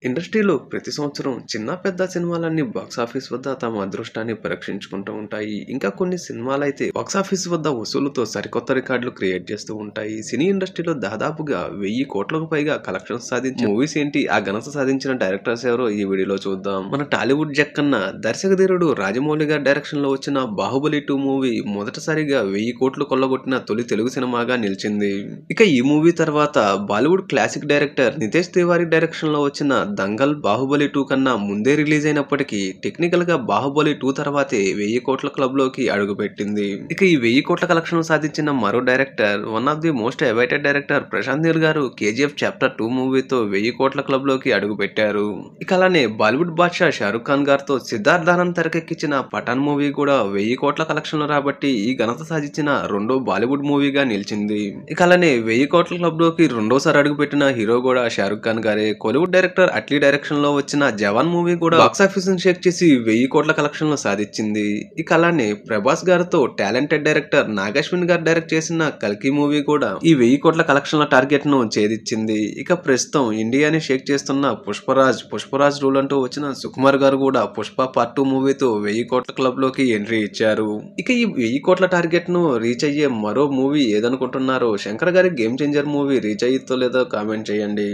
ఇండస్ట్రీలో ప్రతి సంవత్సరం చిన్న పెద్ద సినిమాలన్నీ బాక్సాఫీస్ వద్ద తమ అదృష్టాన్ని పరీక్షించుకుంటూ ఉంటాయి. ఇంకా కొన్ని సినిమాలైతే బాక్సాఫీస్ వద్ద వసూలుతో సరికొత్త రికార్డులు క్రియేట్ చేస్తూ ఉంటాయి. సినీ ఇండస్ట్రీలో దాదాపుగా 1000 కోట్లకు పైగా కలెక్షన్స్ సాధించే మూవీస్ ఏంటి, ఆ ఘనత సాధించిన డైరెక్టర్స్ ఎవరో ఈ వీడియోలో చూద్దాం. మన టాలీవుడ్ జక్కన్న దర్శకధీరుడు రాజమౌళి గారి డైరెక్షన్ లో వచ్చిన బాహుబలి 2 మూవీ మొదటిసారిగా 1000 కోట్లు కొల్లగొట్టిన తొలి తెలుగు సినిమాగా నిలిచింది. ఇక ఈ మూవీ తర్వాత Bollywood classic director Nitesh Tiwari direction లో వచ్చిన దంగల్ బాహుబలి 2 కన్నా ముందే రిలీజ్ అయినప్పటికీ టెక్నికల్ గా బాహుబలి 2 తర్వాతే 1000 కోట్ల క్లబ్ లోకి అడుగుపెట్టింది. ఇక ఈ 1000 కోట్ల కలెక్షన్ సాధించిన మరో director, one of the most awaited director Prashanth Neel గారు కేజీఎఫ్ చాప్టర్ 2 మూవీతో 1000 కోట్ల క్లబ్ లోకి అడుగుపెట్టారు. ఇక అలానే బాలీవుడ్ బాద్షా షారుఖ్ ఖాన్ గారితో సిద్ధార్థ్ ఆనంద్ తెరకెక్కించిన పఠాన్ మూవీ కూడా 1000 కోట్ల కలెక్షన్లు రాబట్టి ఈ ఘనత సాధించిన రెండో బాలీవుడ్ మూవీగా నిలిచింది. ఇక అలానే 1000 కోట్ల క్లబ్ లోకి రెండోసారి అడుగుపెట్టిన హీరో కూడా షారుఖ్ ఖాన్ గారే. కోలీవుడ్ డైరెక్టర్ అట్లీ డైరెక్షన్ లో వచ్చిన జవాన్ మూవీ కూడా బాక్సాఫీస్ ని షేక్ చేసి 1000 కోట్ల కలెక్షన్లు సాధించింది. ఇక అలానే ప్రభాస్ గారితో టాలెంటెడ్ డైరెక్టర్ నాగశ్విన్ గారు డైరెక్ట్ చేసిన కల్కి మూవీ కూడా ఈ 1000 కోట్ల కలెక్షన్ల టార్గెట్ ను ఛేదించింది. ఇక ప్రస్తుతం ఇండియాని షేక్ చేస్తున్న పుష్పరాజ్ రూల్ అంటూ వచ్చిన సుకుమార్ గారు కూడా పుష్ప పార్ట్ 2 మూవీతో 1000 కోట్ల క్లబ్ లోకి ఎంట్రీ ఇచ్చారు. ఇక ఈ 1000 కోట్ల టార్గెట్ ను రీచ్ అయ్యే మరో మూవీ ఏదనుకుంటున్నారో, శంకర్ గారి గేమ్ చేంజర్ మూవీ రీచ్ అయ్యితో లేదో కామెంట్ చేయండి.